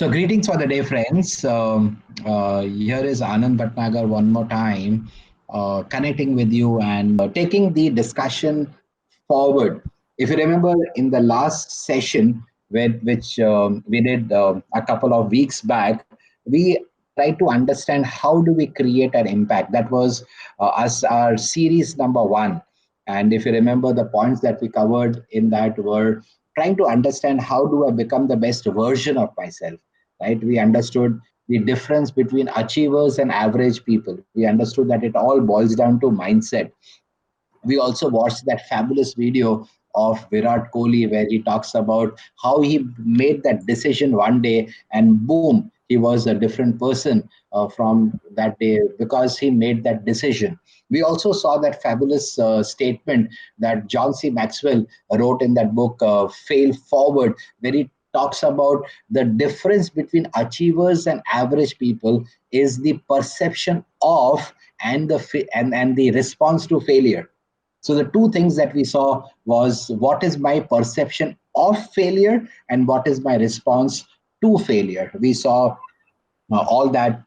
So greetings for the day, friends. Here is Anand Bhatnagar one more time, connecting with you and taking the discussion forward. If you remember in the last session, which we did a couple of weeks back, we tried to understand how do we create an impact. That was us our series number one. And if you remember, the points that we covered in that were trying to understand how do I become the best version of myself, right? We understood the difference between achievers and average people. We understood that it all boils down to mindset. We also watched that fabulous video of Virat Kohli where he talks about how he made that decision one day and boom, he was a different person from that day because he made that decision. We also saw that fabulous statement that John C. Maxwell wrote in that book, Fail Forward, where he talks about the difference between achievers and average people is the perception of and the response to failure. So the two things that we saw was what is my perception of failure and what is my response to failure. We saw all that,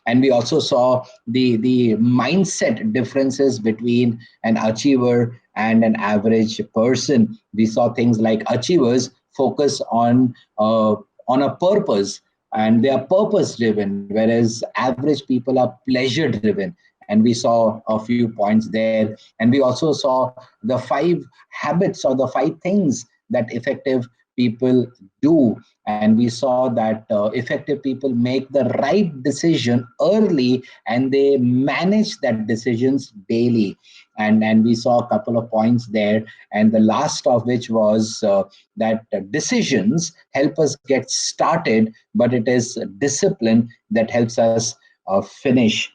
and we also saw the mindset differences between an achiever and an average person. We saw things like achievers focus on a purpose and they are purpose driven, whereas average people are pleasure driven. And we saw a few points there, and we also saw the five habits or the five things that effective people do. And we saw that effective people make the right decision early and they manage that decisions daily. And we saw a couple of points there, and the last of which was that decisions help us get started, but it is discipline that helps us finish.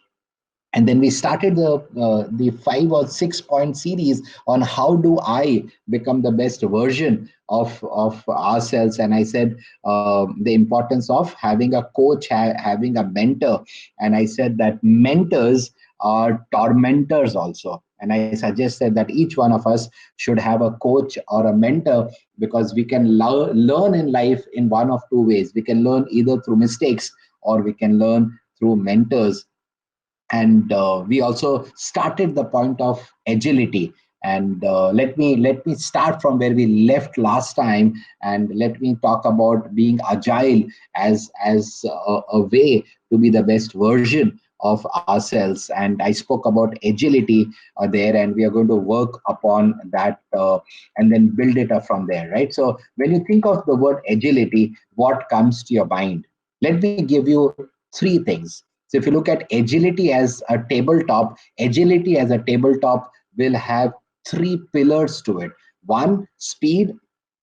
And then we started the 5 or 6 point series on how do I become the best version of ourselves. And I said the importance of having a coach, having a mentor. And I said that mentors are tormentors also. And I suggested that each one of us should have a coach or a mentor, because we can learn in life in one of two ways. We can learn either through mistakes or we can learn through mentors. And we also started the point of agility. And let me start from where we left last time, and let me talk about being agile as a way to be the best version of ourselves. And I spoke about agility there, and we are going to work upon that, and then build it up from there, right? So when you think of the word agility, what comes to your mind? Let me give you three things. So if you look at agility as a tabletop will have three pillars to it. One, speed;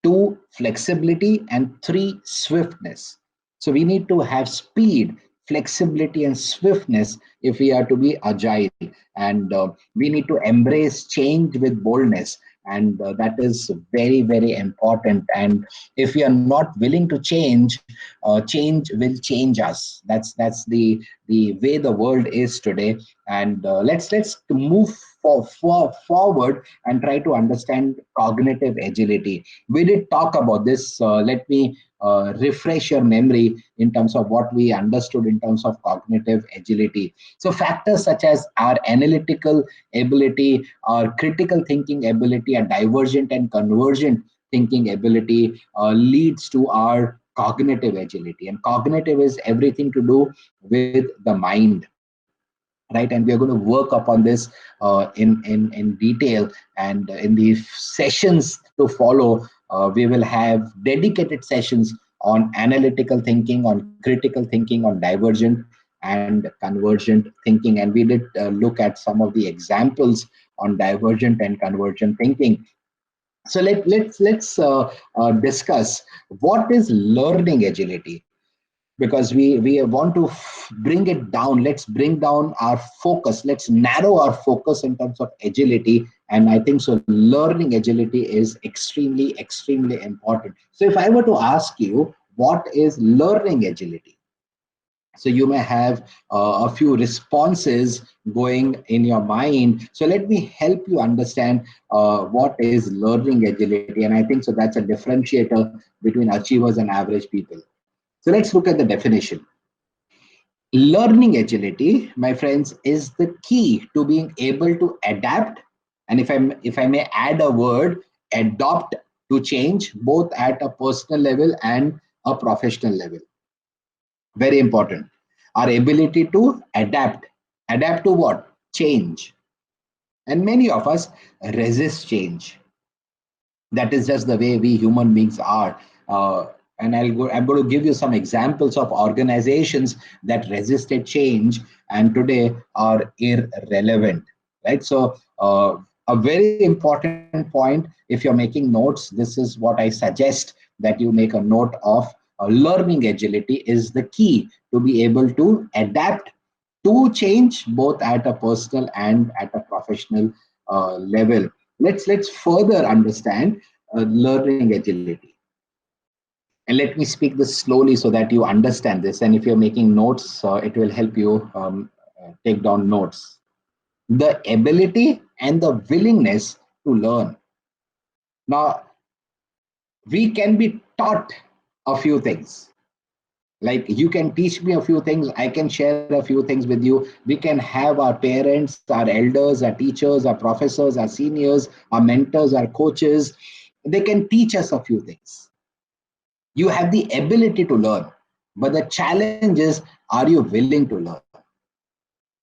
two, flexibility; and three, swiftness. So we need to have speed, flexibility, and swiftness if we are to be agile. And we need to embrace change with boldness. And that is very, very important. And if we are not willing to change, change will change us. That's the way the world is today. And let's move forward and try to understand cognitive agility. We did talk about this. Let me refresh your memory in terms of what we understood in terms of cognitive agility. So factors such as our analytical ability, our critical thinking ability, our divergent and convergent thinking ability leads to our cognitive agility. And cognitive is everything to do with the mind, right? And we are going to work upon this in detail. And in the sessions to follow, we will have dedicated sessions on analytical thinking, on critical thinking, on divergent and convergent thinking. And we did look at some of the examples on divergent and convergent thinking. So let's discuss what is learning agility, because we want to bring it down. Let's bring down our focus. Let's narrow our focus in terms of agility. And I think so learning agility is extremely important. So if I were to ask you what is learning agility, so you may have a few responses going in your mind. So let me help you understand what is learning agility. And I think so that's a differentiator between achievers and average people. So let's look at the definition. Learning agility, my friends, is the key to being able to adapt, and if I may add a word, adopt to change, both at a personal level and a professional level. Very important. Our ability to adapt. Adapt to what? Change. And many of us resist change. That is just the way we human beings are. And I'm going to give you some examples of organizations that resisted change and today are irrelevant, right? So, a very important point, if you're making notes, this is what I suggest that you make a note of. Learning agility is the key to be able to adapt to change, both at a personal and at a professional level. Let's further understand learning agility. And let me speak this slowly so that you understand this. And if you're making notes, it will help you take down notes. The ability and the willingness to learn. Now, we can be taught a few things. Like you can teach me a few things, I can share a few things with you. We can have our parents, our elders, our teachers, our professors, our seniors, our mentors, our coaches. They can teach us a few things. You have the ability to learn, but the challenge is, are you willing to learn?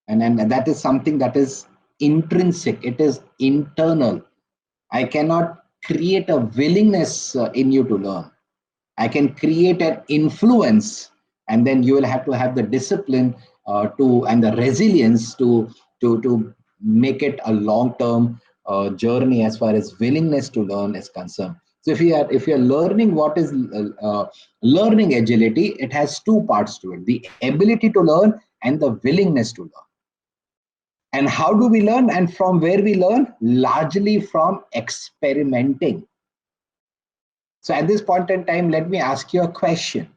And that is something that is intrinsic, it is internal. I cannot create a willingness in you to learn. I can create an influence, and then you will have to have the discipline to and the resilience to make it a long-term journey as far as willingness to learn is concerned. So if you are learning what is learning agility, it has two parts to it: the ability to learn and the willingness to learn. And how do we learn and from where we learn? Largely from experimenting. So at this point in time, let me ask you a question.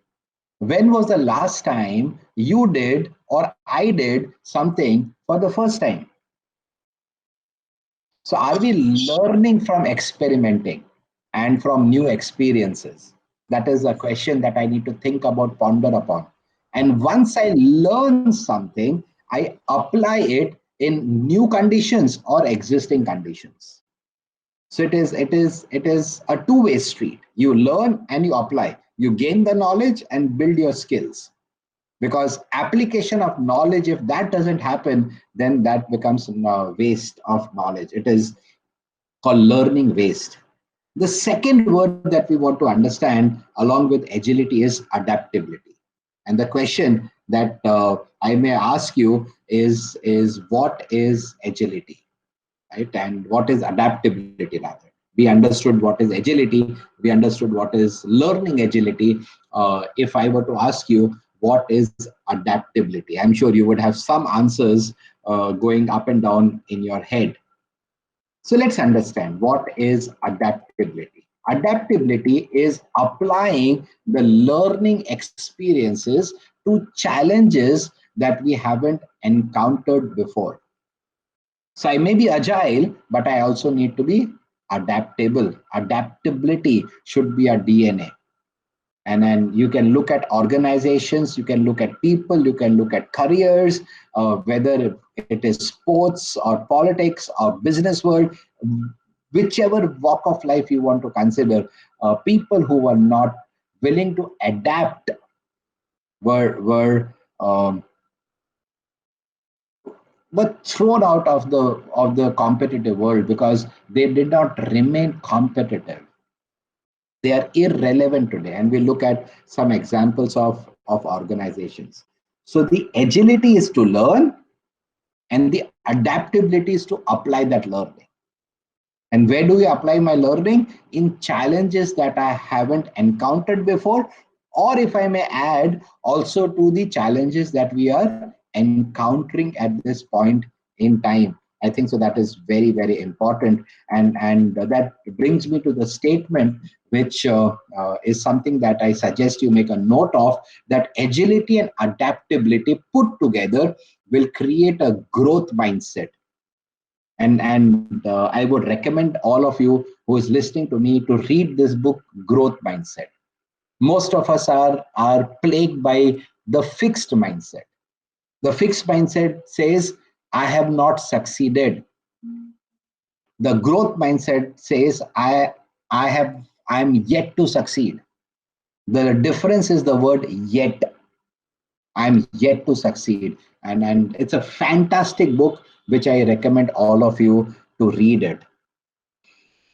When was the last time you did or I did something for the first time? So are we learning from experimenting and from new experiences? That is a question that I need to think about, ponder upon. And once I learn something, I apply it in new conditions or existing conditions. So it is a two-way street. You learn and you apply. You gain the knowledge and build your skills. Because application of knowledge, if that doesn't happen, then that becomes a waste of knowledge. It is called learning waste. The second word that we want to understand along with agility is adaptability. And the question that I may ask you is what is agility? Right? And what is adaptability rather? We understood what is agility, we understood what is learning agility. If I were to ask you what is adaptability, I'm sure you would have some answers going up and down in your head. So let's understand what is adaptability. Adaptability is applying the learning experiences to challenges that we haven't encountered before. So I may be agile, but I also need to be adaptable. Adaptability should be a DNA. And then you can look at organizations, you can look at people, you can look at careers, whether it is sports or politics or business world, whichever walk of life you want to consider, people who were not willing to adapt were but thrown out of the competitive world because they did not remain competitive. They are irrelevant today, and we look at some examples of organizations. So the agility is to learn and the adaptability is to apply that learning. And where do we apply my learning? In challenges that I haven't encountered before, or if I may add, also to the challenges that we are encountering at this point in time. I think so that is very, very important. And that brings me to the statement, which is something that I suggest you make a note of, that agility and adaptability put together will create a growth mindset. And I would recommend all of you who is listening to me to read this book, Growth Mindset. Most of us are plagued by the fixed mindset. The fixed mindset says, I have not succeeded. The growth mindset says, I'm yet to succeed. The difference is the word yet. I'm yet to succeed. And it's a fantastic book, which I recommend all of you to read it.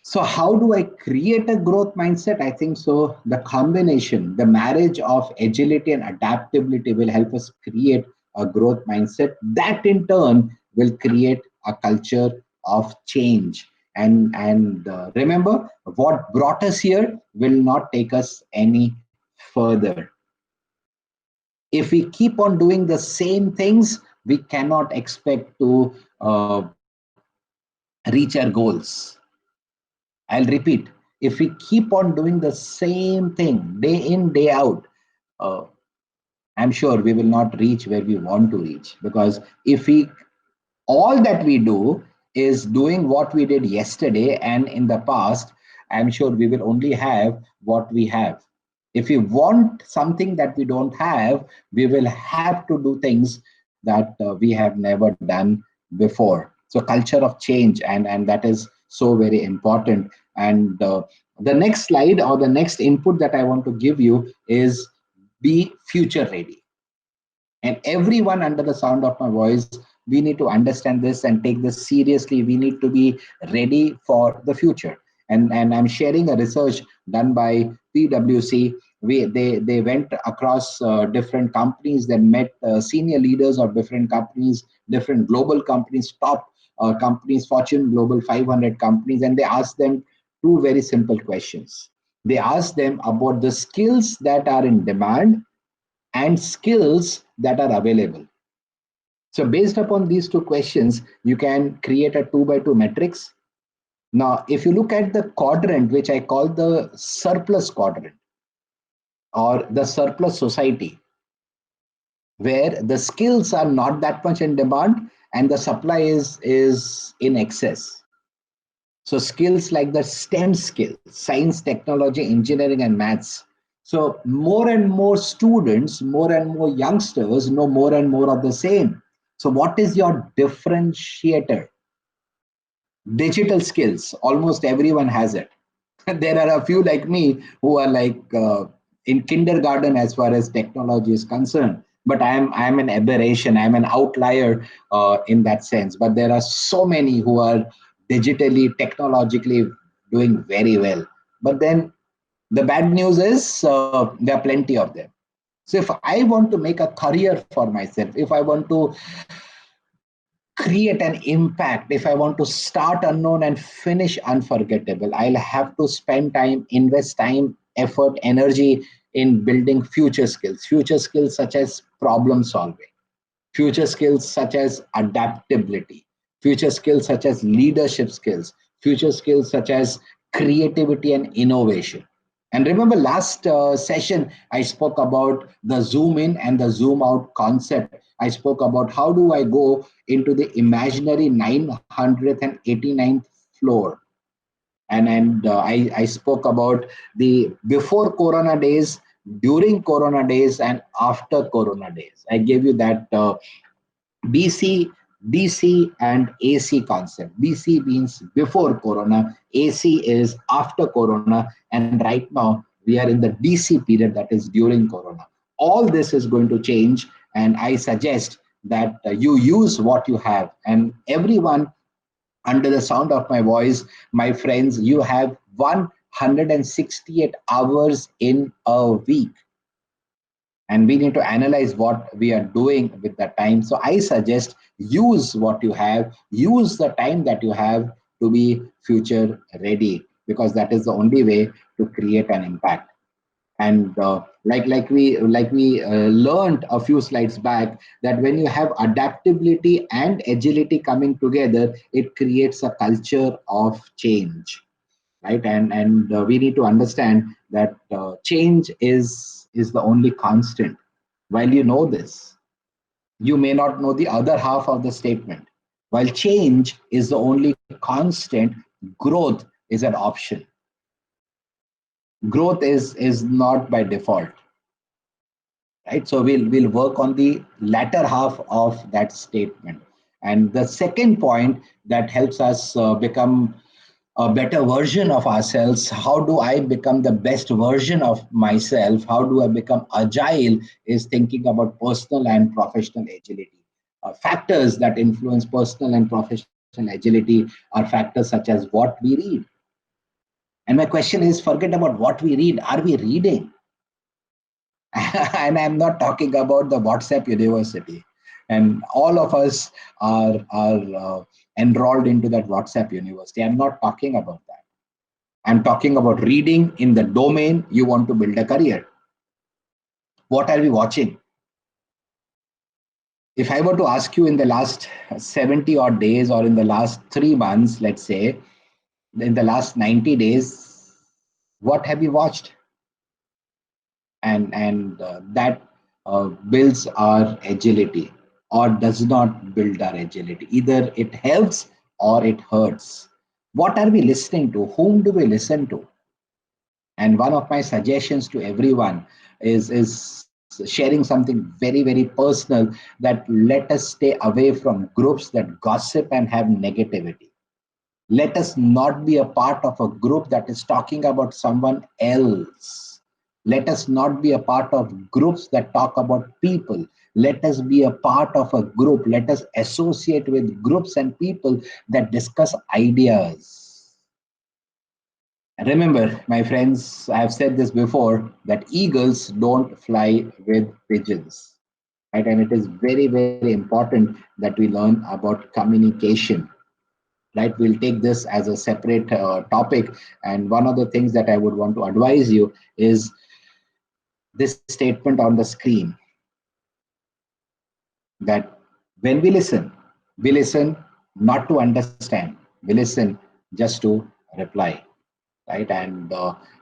So, how do I create a growth mindset? I think so. The combination, the marriage of agility and adaptability will help us create a growth mindset. That in turn will create a culture of change. And remember, what brought us here will not take us any further. If we keep on doing the same things, we cannot expect to reach our goals. I'll repeat, if we keep on doing the same thing day in, day out, uh, I'm sure we will not reach where we want to reach. Because if we all that we do is doing what we did yesterday and in the past, I'm sure we will only have what we have. If we want something that we don't have, we will have to do things that we have never done before. So culture of change, and that is so very important. And the next slide or the next input that I want to give you is be future ready. And everyone under the sound of my voice, we need to understand this and take this seriously. We need to be ready for the future. And I'm sharing a research done by PwC. They went across different companies, then met senior leaders of different companies, different global companies, top companies, Fortune Global 500 companies, and they asked them two very simple questions. They asked them about the skills that are in demand and skills that are available. So based upon these two questions, you can create a 2 by 2 matrix. Now, if you look at the quadrant, which I call the surplus quadrant or the surplus society, where the skills are not that much in demand and the supply is in excess. So skills like the STEM skills, science, technology, engineering, and maths. So more and more students, more and more youngsters know more and more of the same. So what is your differentiator? Digital skills, almost everyone has it. There are a few like me who are like in kindergarten as far as technology is concerned. But I'm an aberration. I'm an outlier in that sense. But there are so many who are digitally, technologically doing very well. But then the bad news is there are plenty of them. So if I want to make a career for myself, if I want to create an impact, if I want to start unknown and finish unforgettable, I'll have to spend time, invest time, effort, energy in building future skills such as problem solving, future skills such as adaptability, future skills such as leadership skills, future skills such as creativity and innovation. And remember, last session, I spoke about the zoom in and the zoom out concept. I spoke about how do I go into the imaginary 989th floor. And I spoke about the before Corona days, during Corona days, and after Corona days. I gave you that BC, DC, and AC concept. BC means before Corona, AC is after Corona, and right now we are in the DC period, that is during Corona. All this is going to change, and I suggest that you use what you have. And everyone under the sound of my voice, my friends, you have 168 hours in a week, and we need to analyze what we are doing with the time. So I suggest use what you have, use the time that you have to be future ready, because that is the only way to create an impact. And like we learned a few slides back, that when you have adaptability and agility coming together, it creates a culture of change, right? And we need to understand that change is the only constant. While you know this, you may not know the other half of the statement. While change is the only constant, growth is an option. Growth is not by default, right? So we'll work on the latter half of that statement. And the second point that helps us become a better version of ourselves. How do I become the best version of myself? How do I become agile? Is thinking about personal and professional agility. Factors that influence personal and professional agility are factors such as what we read. And my question is, forget about what we read. Are we reading? And I'm not talking about the WhatsApp University. And all of us are enrolled into that WhatsApp University. I'm not talking about that. I'm talking about reading in the domain you want to build a career. What are we watching? If I were to ask you in the last 70 odd days or in the last 3 months, let's say, in the last 90 days, what have you watched? And that builds our agility or does not build our agility. Either it helps or it hurts. What are we listening to? Whom do we listen to? And one of my suggestions to everyone is sharing something very, very personal, that let us stay away from groups that gossip and have negativity. Let us not be a part of a group that is talking about someone else. Let us not be a part of groups that talk about people. Let us be a part of a group. Let us associate with groups and people that discuss ideas. Remember, my friends, I have said this before, that eagles don't fly with pigeons. Right? And it is very, very important that we learn about communication. Right? We'll take this as a separate topic. And one of the things that I would want to advise you is this statement on the screen, that when we listen not to understand, we listen just to reply. Right? And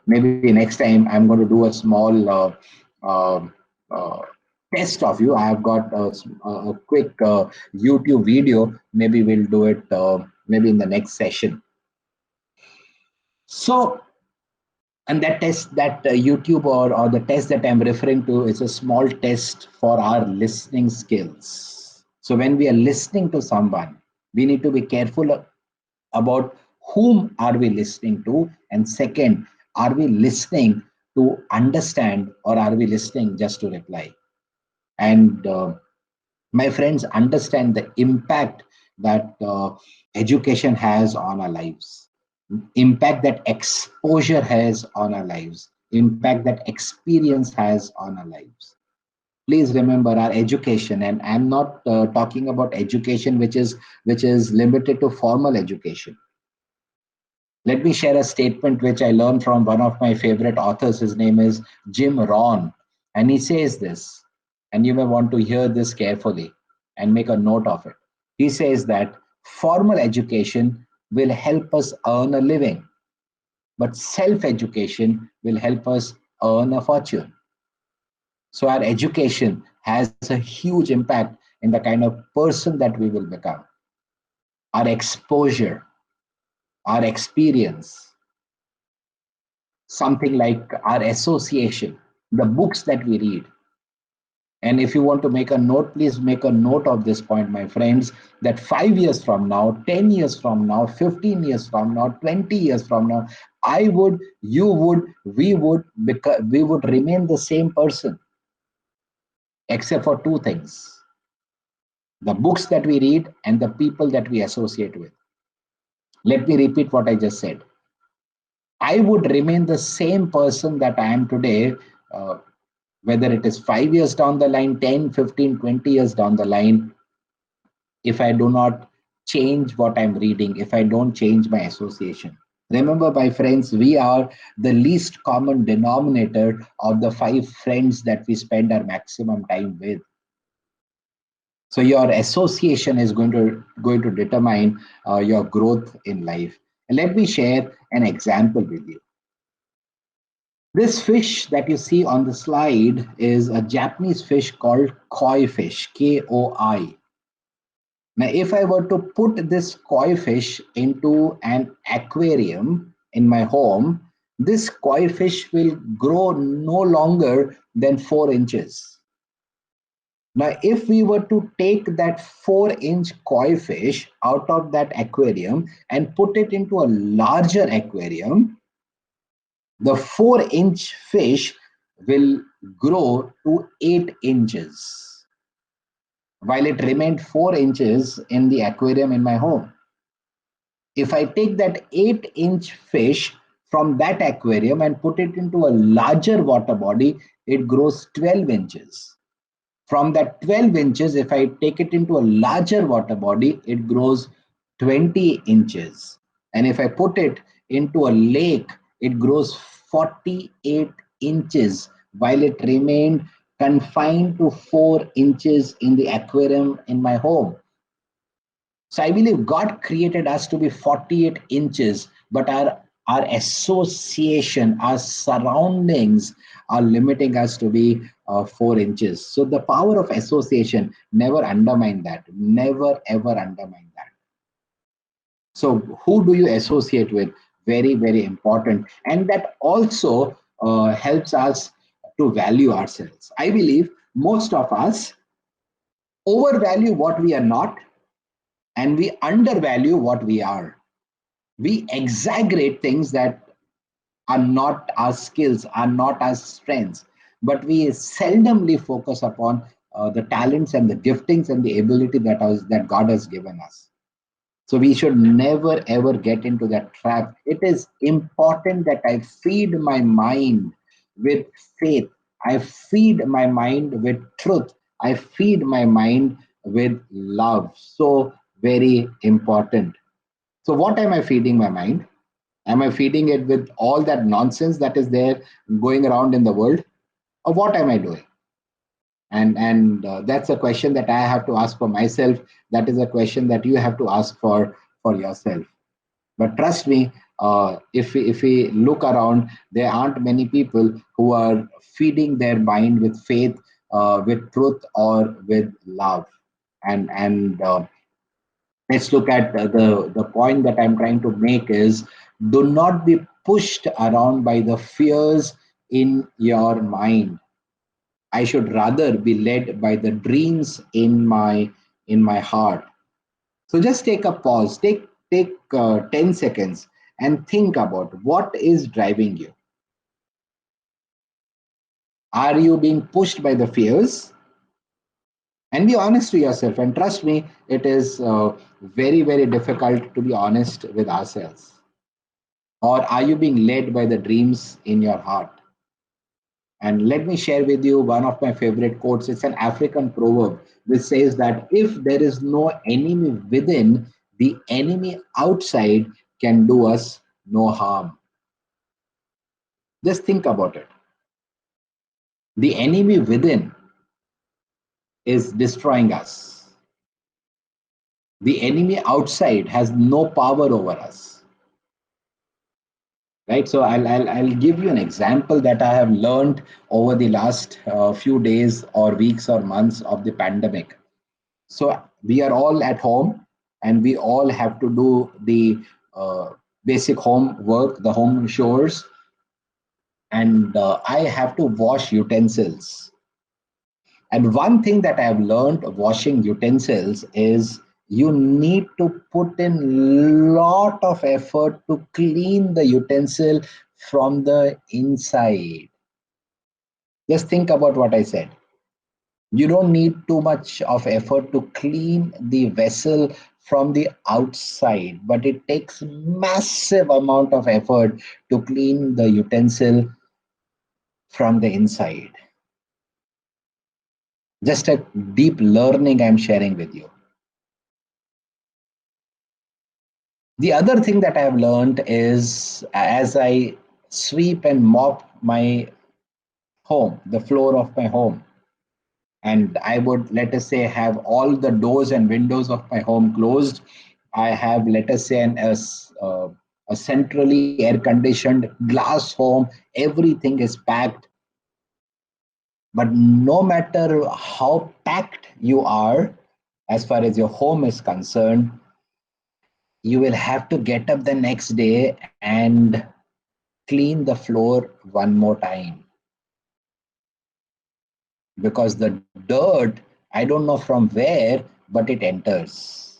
maybe next time I'm going to do a small uh, uh, test of you. I have got a quick YouTube video. Maybe we'll do it maybe in the next session. So, and that test, that YouTube or the test that I'm referring to, is a small test for our listening skills. So when we are listening to someone, we need to be careful about whom are we listening to, and second, are we listening to understand or are we listening just to reply? And my friends, understand the impact that education has on our lives, impact that exposure has on our lives, impact that experience has on our lives. Please remember our education, and I'm not talking about education which is limited to formal education. Let me share a statement which I learned from one of my favorite authors. His name is Jim Rohn. And he says this, and you may want to hear this carefully and make a note of it. He says that formal education will help us earn a living, but self education will help us earn a fortune. So, our education has a huge impact in the kind of person that we will become. Our exposure, our experience, something like our association, the books that we read. And if you want to make a note, please make a note of this point, my friends, that 5 years from now, 10 years from now, 15 years from now, 20 years from now, I would, you would, we would remain the same person, except for two things: the books that we read and the people that we associate with. Let me repeat what I just said. I would remain the same person that I am today, uh, whether it is 5 years down the line, 10, 15, 20 years down the line, if I do not change what I'm reading, if I don't change my association. Remember, my friends, we are the least common denominator of the five friends that we spend our maximum time with. So your association is going to determine your growth in life. And let me share an example with you. This fish that you see on the slide is a Japanese fish called koi fish, Koi. Now, if I were to put this koi fish into an aquarium in my home, this koi fish will grow no longer than 4 inches. Now, if we were to take that 4-inch koi fish out of that aquarium and put it into a larger aquarium, the 4-inch fish will grow to 8 inches, while it remained 4 inches in the aquarium in my home. If I take that 8-inch fish from that aquarium and put it into a larger water body, it grows 12 inches. From that 12 inches, if I take it into a larger water body, it grows 20 inches. And if I put it into a lake, it grows 48 inches, while it remained confined to 4 inches in the aquarium in my home. So I believe God created us to be 48 inches, but our association, our surroundings are limiting us to be 4 inches. So the power of association, never undermine that. Never ever undermine that. So who do you associate with? Very, very important. And that also helps us to value ourselves. I believe most of us overvalue what we are not, and we undervalue what we are. We exaggerate things that are not our skills, are not our strengths, but we seldomly focus upon the talents and the giftings and the ability that God has given us. So we should never ever get into that trap. It is important that I feed my mind with faith. I feed my mind with truth. I feed my mind with love. So very important. So what am I feeding my mind? Am I feeding it with all that nonsense that is there going around in the world? Or what am I doing? And that's a question that I have to ask for myself. That is a question that you have to ask for yourself. But trust me, if we look around, there aren't many people who are feeding their mind with faith, with truth, or with love. And let's look at the point that I'm trying to make is, do not be pushed around by the fears in your mind. I should rather be led by the dreams in my heart. So just take a pause, take 10 seconds and think about what is driving you. Are you being pushed by the fears? And be honest to yourself, and trust me, it is very, very difficult to be honest with ourselves. Or are you being led by the dreams in your heart? And let me share with you one of my favorite quotes. It's an African proverb which says that if there is no enemy within, the enemy outside can do us no harm. Just think about it. The enemy within is destroying us. The enemy outside has no power over us. Right? So I'll give you an example that I have learned over the last few days or weeks or months of the pandemic. So we are all at home and we all have to do the basic home work, the home chores, and I have to wash utensils. And one thing that I have learned washing utensils is you need to put in lot of effort to clean the utensil from the inside. Just think about what I said. You don't need too much of effort to clean the vessel from the outside, but it takes massive amount of effort to clean the utensil from the inside. Just a deep learning I'm sharing with you. The other thing that I have learned is, as I sweep and mop my home, the floor of my home, and I would, let us say, have all the doors and windows of my home closed. I have, let us say, a centrally air conditioned glass home. Everything is packed. But no matter how packed you are, as far as your home is concerned, you will have to get up the next day and clean the floor one more time, because the dirt, I don't know from where, but it enters.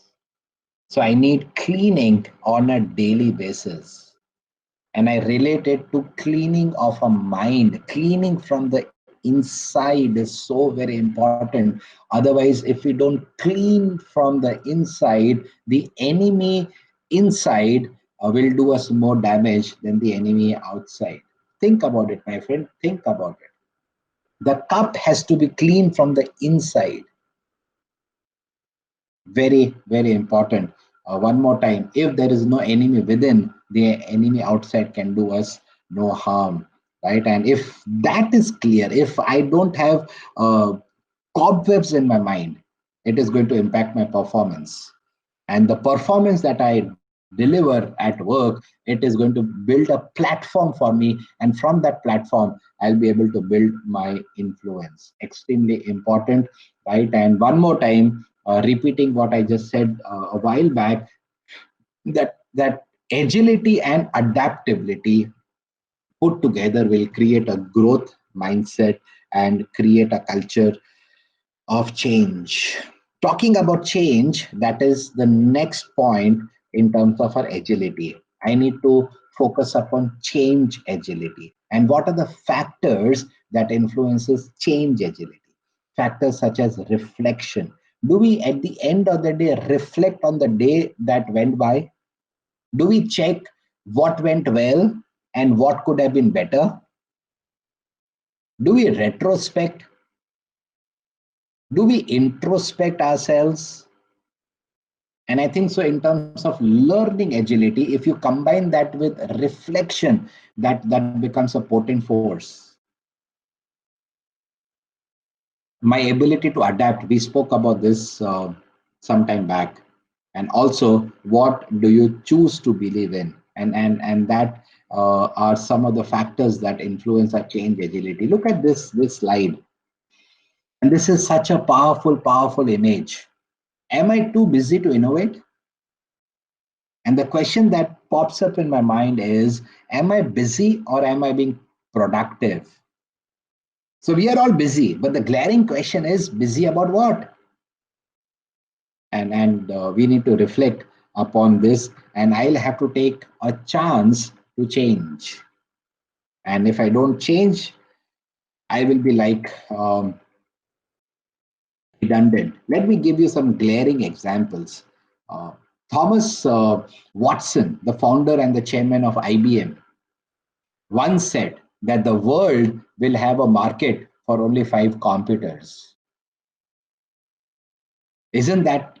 So I need cleaning on a daily basis. And I relate it to cleaning of a mind. Cleaning from the inside is so very important. Otherwise, if we don't clean from the inside, the enemy inside will do us more damage than the enemy outside. Think about it, my friend. Think about it. The cup has to be clean from the inside. Very, very important. One more time, if there is no enemy within, the enemy outside can do us no harm, right? And if that is clear, if I don't have cobwebs in my mind, it is going to impact my performance. And the performance that I deliver at work, it is going to build a platform for me. And from that platform, I'll be able to build my influence. Extremely important, right? And one more time, repeating what I just said a while back, that agility and adaptability put together will create a growth mindset and create a culture of change. Talking about change, that is the next point in terms of our agility. I need to focus upon change agility. And what are the factors that influences change agility? Factors such as reflection. Do we at the end of the day reflect on the day that went by? Do we check what went well and what could have been better? Do we retrospect? Do we introspect ourselves? And I think so, in terms of learning agility, if you combine that with reflection, that becomes a potent force. My ability to adapt, we spoke about this some time back. And also, what do you choose to believe in? And that are some of the factors that influence our change agility. Look at this slide. And this is such a powerful image. Am I too busy to innovate? And the question that pops up in my mind is, am I busy or am I being productive? So we are all busy, but the glaring question is, busy about what? And we need to reflect upon this, and I'll have to take a chance to change. And if I don't change, I will be like redundant. Let me give you some glaring examples. Uh, Thomas Watson, the founder and the chairman of IBM, once said that the world will have a market for only 5 computers. Isn't that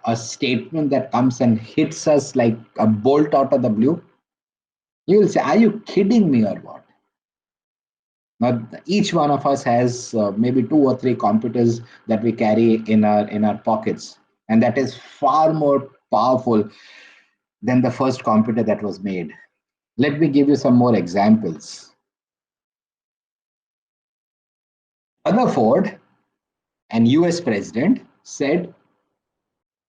a statement that comes and hits us like a bolt out of the blue? You will say, are you kidding me or what? Now, each one of us has maybe 2 or 3 computers that we carry in our pockets, and that is far more powerful than the first computer that was made. Let me give you some more examples. Rutherford, an US president, said,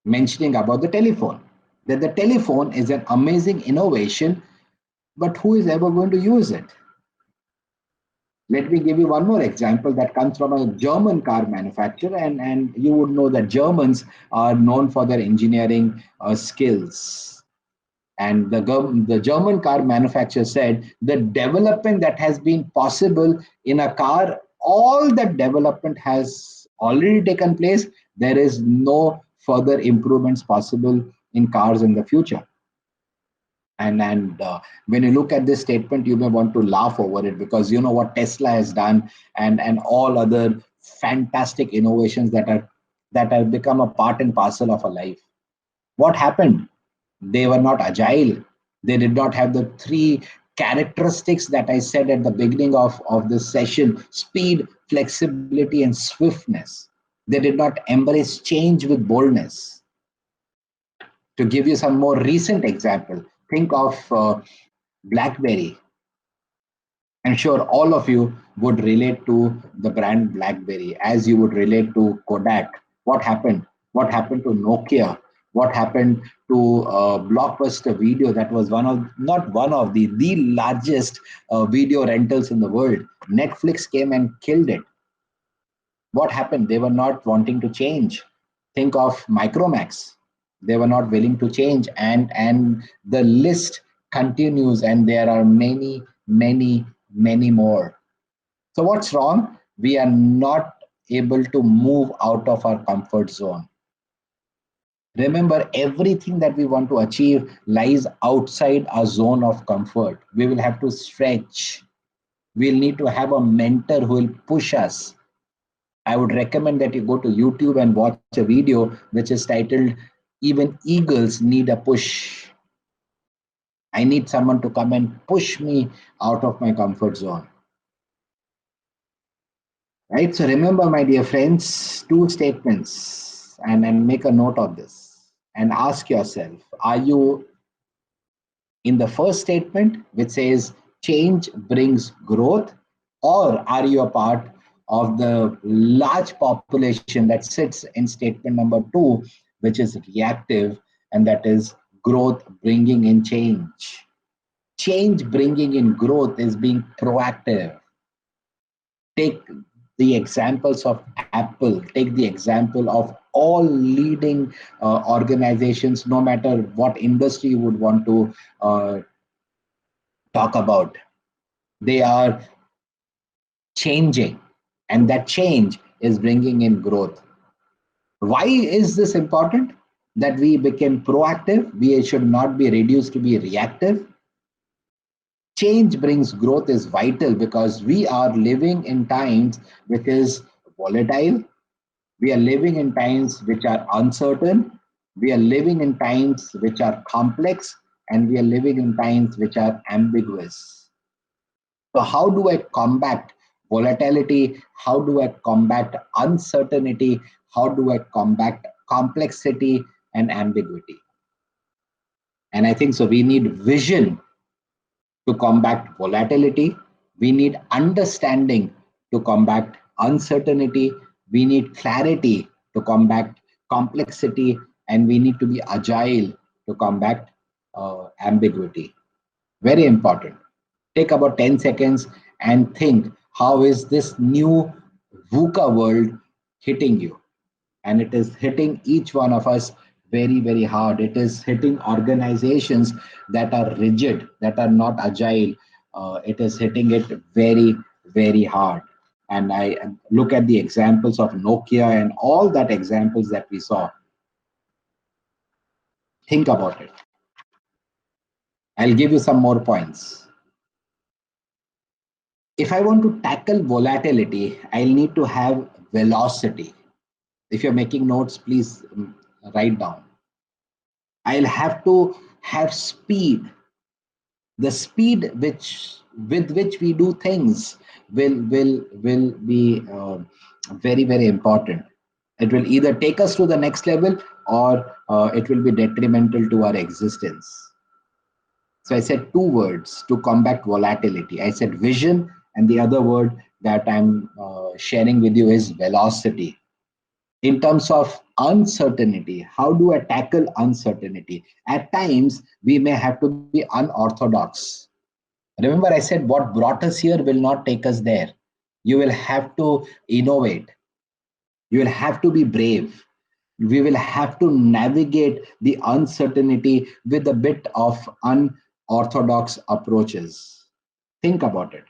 mentioning about the telephone, that the telephone is an amazing innovation, but who is ever going to use it? Let me give you one more example that comes from a German car manufacturer, and you would know that Germans are known for their engineering skills. And the German car manufacturer said the development that has been possible in a car, all that development has already taken place. There is no further improvements possible in cars in the future. And when you look at this statement, you may want to laugh over it, because you know what Tesla has done, and all other fantastic innovations that have become a part and parcel of our life. What happened? They were not agile. They did not have the 3 characteristics that I said at the beginning of this session: speed, flexibility, and swiftness. They did not embrace change with boldness. To give you some more recent example, think of BlackBerry. I'm sure all of you would relate to the brand BlackBerry as you would relate to Kodak. What happened? What happened to Nokia? What happened to Blockbuster Video? That was one of, not one of, the largest video rentals in the world. Netflix came and killed it. What happened? They were not wanting to change. Think of Micromax. They were not willing to change, and the list continues, and there are many, many, many more. So what's wrong? We are not able to move out of our comfort zone. Remember, everything that we want to achieve lies outside our zone of comfort. We will have to stretch. We'll need to have a mentor who will push us. I would recommend that you go to YouTube and watch a video which is titled, Even Eagles Need a Push. I need someone to come and push me out of my comfort zone. Right? So remember, my dear friends, two statements, and make a note of this and ask yourself, are you in the first statement, which says change brings growth, or are you a part of the large population that sits in statement number two, which is reactive, and that is growth bringing in change? Change bringing in growth is being proactive. Take the examples of Apple, take the example of all leading organizations, no matter what industry you would want to talk about. They are changing, and that change is bringing in growth. Why is this important? That we become proactive. We should not be reduced to be reactive. Change brings growth is vital because we are living in times which is volatile. We are living in times which are uncertain. We are living in times which are complex, and we are living in times which are ambiguous. So, how do I combat volatility? How do I combat uncertainty? How do I combat complexity and ambiguity? And I think so. We need vision to combat volatility. We need understanding to combat uncertainty. We need clarity to combat complexity. And we need to be agile to combat ambiguity. Very important. Take about 10 seconds and think, how is this new VUCA world hitting you? And it is hitting each one of us very, very hard. It is hitting organizations that are rigid, that are not agile. It is hitting it very, very hard. And I look at the examples of Nokia and all that examples that we saw. Think about it. I'll give you some more points. If I want to tackle volatility, I'll need to have velocity. If you're making notes, please write down. I'll have to have speed. The speed with which we do things will be very, very important. It will either take us to the next level, or it will be detrimental to our existence. So I said two words to combat volatility. I said vision, and the other word that I'm sharing with you is velocity. In terms of uncertainty, how do I tackle uncertainty? At times, we may have to be unorthodox. Remember, I said what brought us here will not take us there. You will have to innovate. You will have to be brave. We will have to navigate the uncertainty with a bit of unorthodox approaches. Think about it.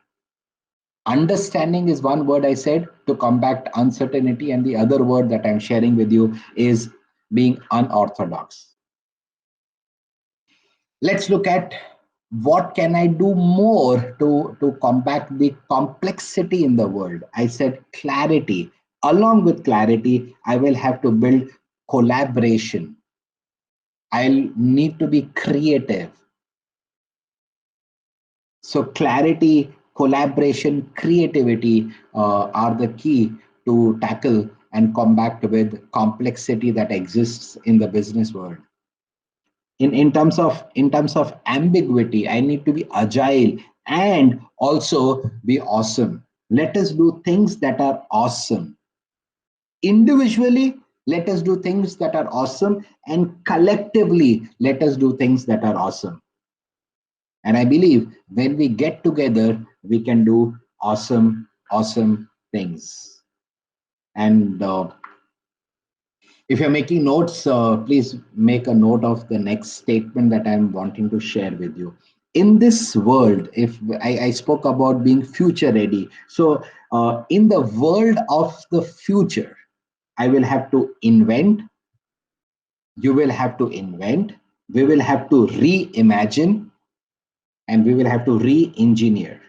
Understanding is one word I said to combat uncertainty, and the other word that I'm sharing with you is being unorthodox. Let's look at what can I do more to combat the complexity in the world. I said clarity. Along with clarity, I will have to build collaboration. I'll need to be creative. So clarity, collaboration, creativity are the key to tackle and combat with complexity that exists in the business world. In terms of ambiguity, I need to be agile and also be awesome. Let us do things that are awesome. Individually, Let us do things that are awesome, and collectively, let us do things that are awesome. And I believe when we get together, we can do awesome, awesome things. And if you're making notes, please make a note of the next statement that I'm wanting to share with you. In this world, if I spoke about being future ready, so in the world of the future, I will have to invent, you will have to invent, we will have to reimagine, and we will have to re-engineer.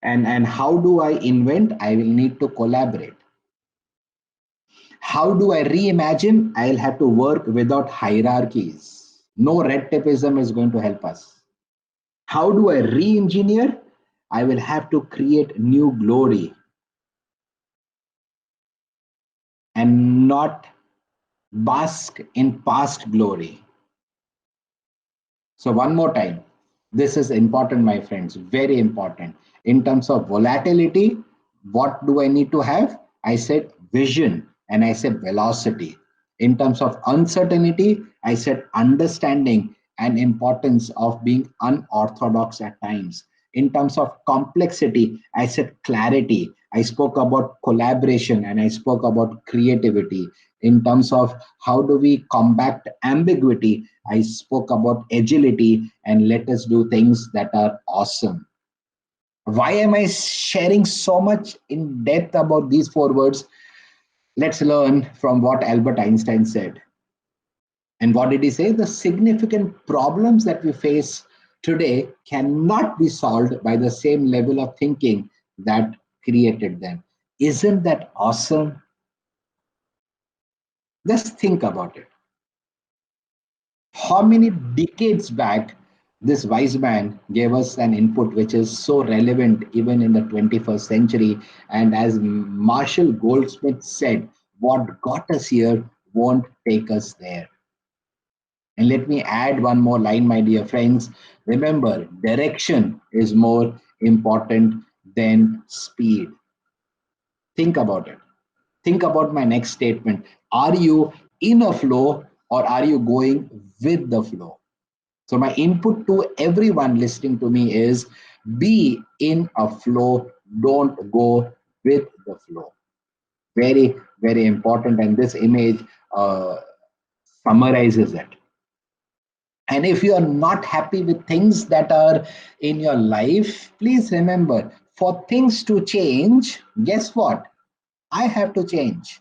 And how do I invent? I will need to collaborate. How do I reimagine? I'll have to work without hierarchies. No red tapeism is going to help us. How do I re-engineer? I will have to create new glory and not bask in past glory. So one more time, this is important, my friends, very important. In terms of volatility, what do I need to have? I said vision and I said velocity. In terms of uncertainty, I said understanding and importance of being unorthodox at times. In terms of complexity, I said clarity. I spoke about collaboration and I spoke about creativity. In terms of how do we combat ambiguity, I spoke about agility and let us do things that are awesome. Why am I sharing so much in depth about these four words? Let's learn from what Albert Einstein said. And what did he say? The significant problems that we face today cannot be solved by the same level of thinking that created them. Isn't that awesome? Just think about it. How many decades back this wise man gave us an input which is so relevant even in the 21st century? And as Marshall Goldsmith said, what got us here won't take us there. And let me add one more line, my dear friends. Remember, direction is more important than speed. Think about it. Think about my next statement. Are you in a flow or are you going with the flow? So, my input to everyone listening to me is be in a flow, don't go with the flow. Very, very important. And this image uh, summarizes it. And if you are not happy with things that are in your life, please remember for things to change, guess what? I have to change.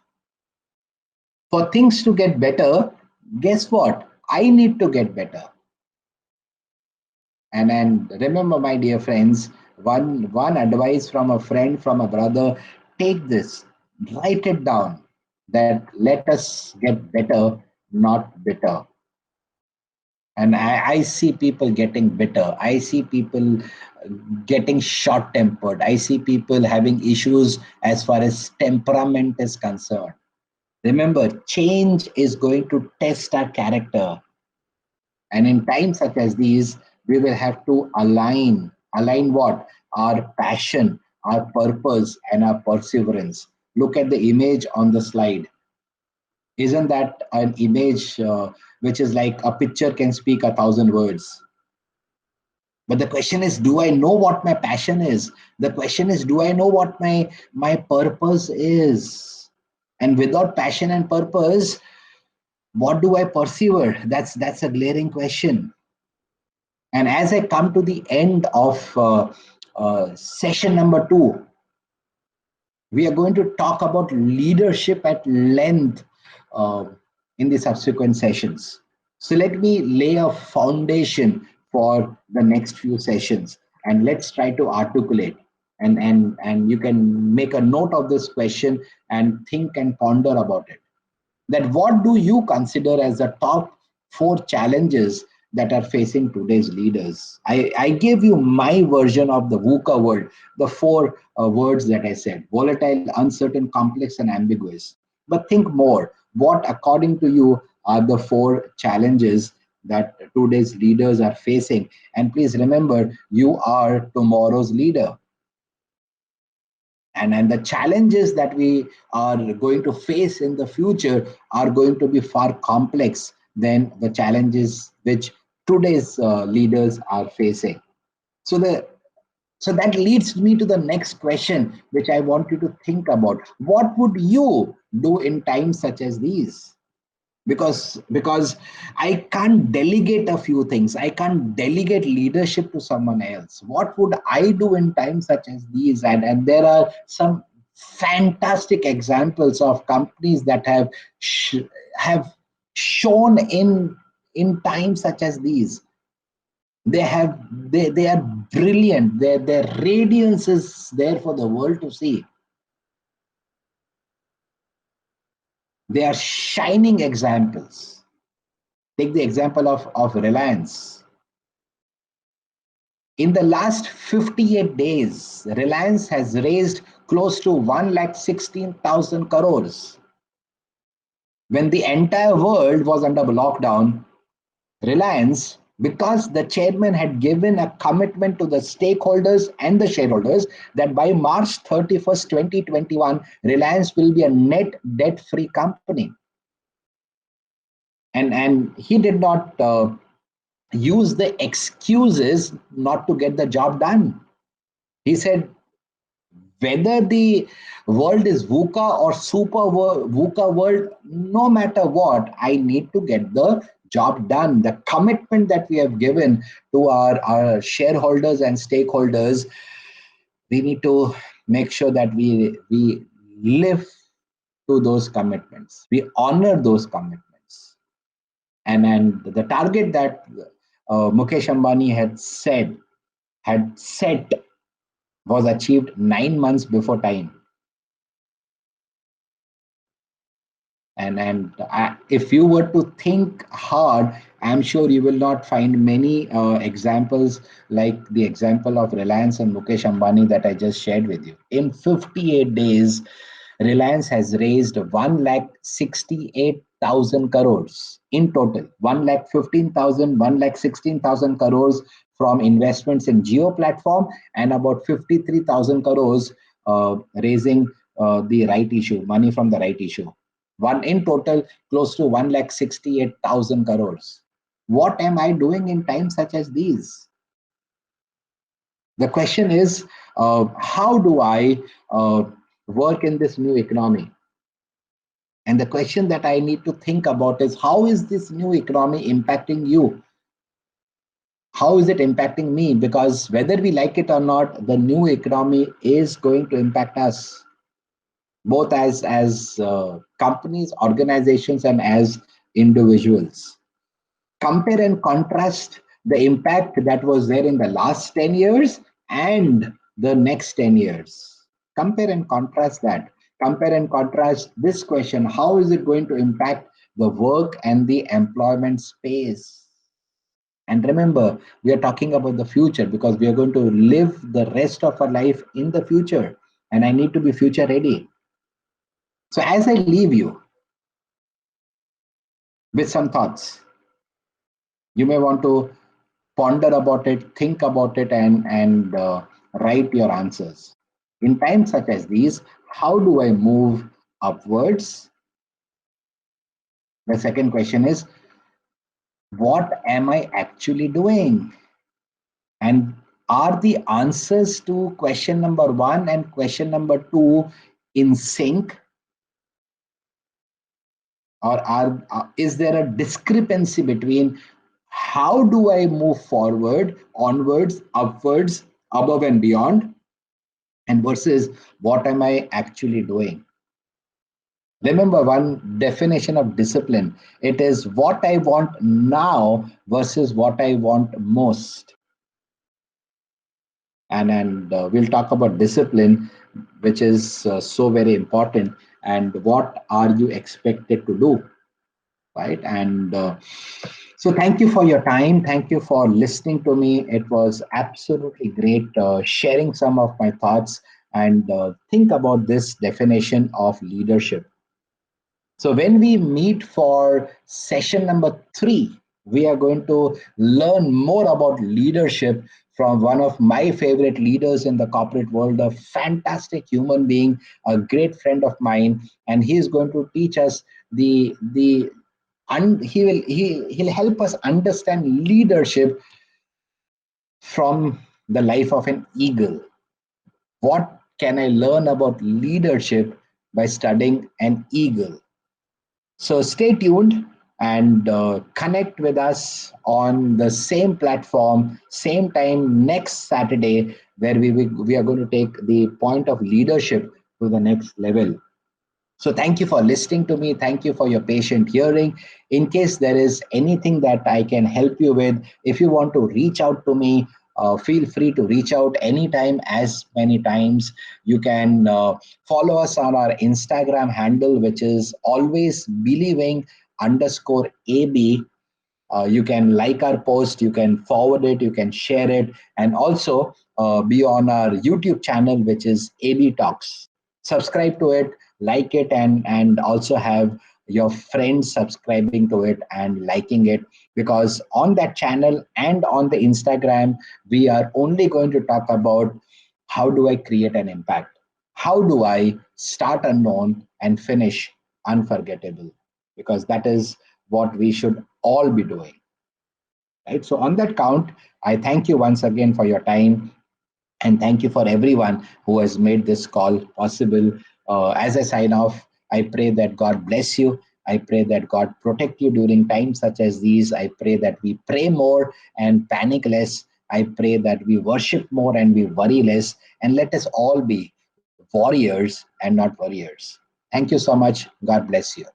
For things to get better, guess what? I need to get better. And remember, my dear friends, one advice from a friend, from a brother, take this, write it down, that let us get better, not bitter. And I see people getting bitter. I see people getting short tempered. I see people having issues as far as temperament is concerned. Remember, change is going to test our character. And in times such as these, we will have to align what? Our passion, our purpose, and our perseverance. Look at the image on the slide. Isn't that an image which is like a picture can speak 1,000 words? But the question is, do I know what my passion is? The question is, do I know what my purpose is? And without passion and purpose, what do I persevere? That's a glaring question. And as I come to the end of session number 2, we are going to talk about leadership at length uh, in the subsequent sessions. So let me lay a foundation for the next few sessions, and let's try to articulate. And you can make a note of this question and think and ponder about it. That what do you consider as the top 4 challenges that are facing today's leaders? I gave you my version of the VUCA word, the 4 words that I said: volatile, uncertain, complex, and ambiguous. But think more. What, according to you, are the 4 challenges that today's leaders are facing? And please remember, you are tomorrow's leader. and the challenges that we are going to face in the future are going to be far complex than the challenges which today's leaders are facing. So the so that leads me to the next question, which I want you to think about. What would you do in times such as these? Because I can't delegate a few things. I can't delegate leadership to someone else. What would I do in times such as these? And there are some fantastic examples of companies that have shown in times such as these. They are brilliant. Their radiance is there for the world to see. They are shining examples. Take the example of Reliance. In the last 58 days, Reliance has raised close to 1,16,000 crores. When the entire world was under lockdown, Reliance, because the chairman had given a commitment to the stakeholders and the shareholders that by March 31st, 2021, Reliance will be a net debt-free company. And he did not use the excuses not to get the job done. He said, whether the world is VUCA or super VUCA world, no matter what, I need to get the job done. The commitment that we have given to our shareholders and stakeholders, we need to make sure that we live to those commitments. We honor those commitments. And the target that Mukesh Ambani had set was achieved 9 months before time. And if you were to think hard, I'm sure you will not find many examples like the example of Reliance and Mukesh Ambani that I just shared with you. In 58 days, Reliance has raised 1,68,000 crores in total. 1,15,000, 1,16,000 crores from investments in Geo platform, and about 53,000 crores raising the right issue, money from the right issue. One in total, close to 1,68,000 crores. What am I doing in times such as these? The question is, how do I work in this new economy? And the question that I need to think about is, how is this new economy impacting you? How is it impacting me? Because whether we like it or not, the new economy is going to impact us, both as companies, organizations, and as individuals. Compare and contrast the impact that was there in the last 10 years and the next 10 years. Compare and contrast that. Compare and contrast this question: how is it going to impact the work and the employment space? And remember, we are talking about the future because we are going to live the rest of our life in the future, and I need to be future ready. So, as I leave you with some thoughts, you may want to ponder about it, think about it, and write your answers. In times such as these, how do I move upwards? The second question is, what am I actually doing? And are the answers to question number one and question number two in sync? Or is there a discrepancy between how do I move forward, onwards, upwards, above and beyond, and versus what am I actually doing? Remember one definition of discipline: it is what I want now versus what I want most. And we'll talk about discipline, which is so very important, and what are you expected to do, right? And so thank you for your time. Thank you for listening to me. It was absolutely great sharing some of my thoughts, and think about this definition of leadership. So when we meet for session number 3, we are going to learn more about leadership from one of my favorite leaders in the corporate world, a fantastic human being, a great friend of mine, and he is going to teach us the he'll help us understand leadership from the life of an eagle. What can I learn about leadership by studying an eagle? So stay tuned and connect with us on the same platform, same time next Saturday, where we are going to take the point of leadership to the next level. So thank you for listening to me. Thank you for your patient hearing. In case there is anything that I can help you with, if you want to reach out to me, feel free to reach out anytime, as many times. You can follow us on our Instagram handle, which is always believing underscore AB. You can like our post, you can forward it, you can share it, and also be on our YouTube channel, which is AB Talks. Subscribe to it, like it, and also have your friends subscribing to it and liking it, because on that channel and on the Instagram, we are only going to talk about how do I create an impact, how do I start unknown and finish unforgettable, because that is what we should all be doing, right? So on that count, I thank you once again for your time, and thank you for everyone who has made this call possible. As I sign off, I pray that God bless you. I pray that God protect you during times such as these. I pray that we pray more and panic less. I pray that we worship more and we worry less. And let us all be warriors and not warriors. Thank you so much. God bless you.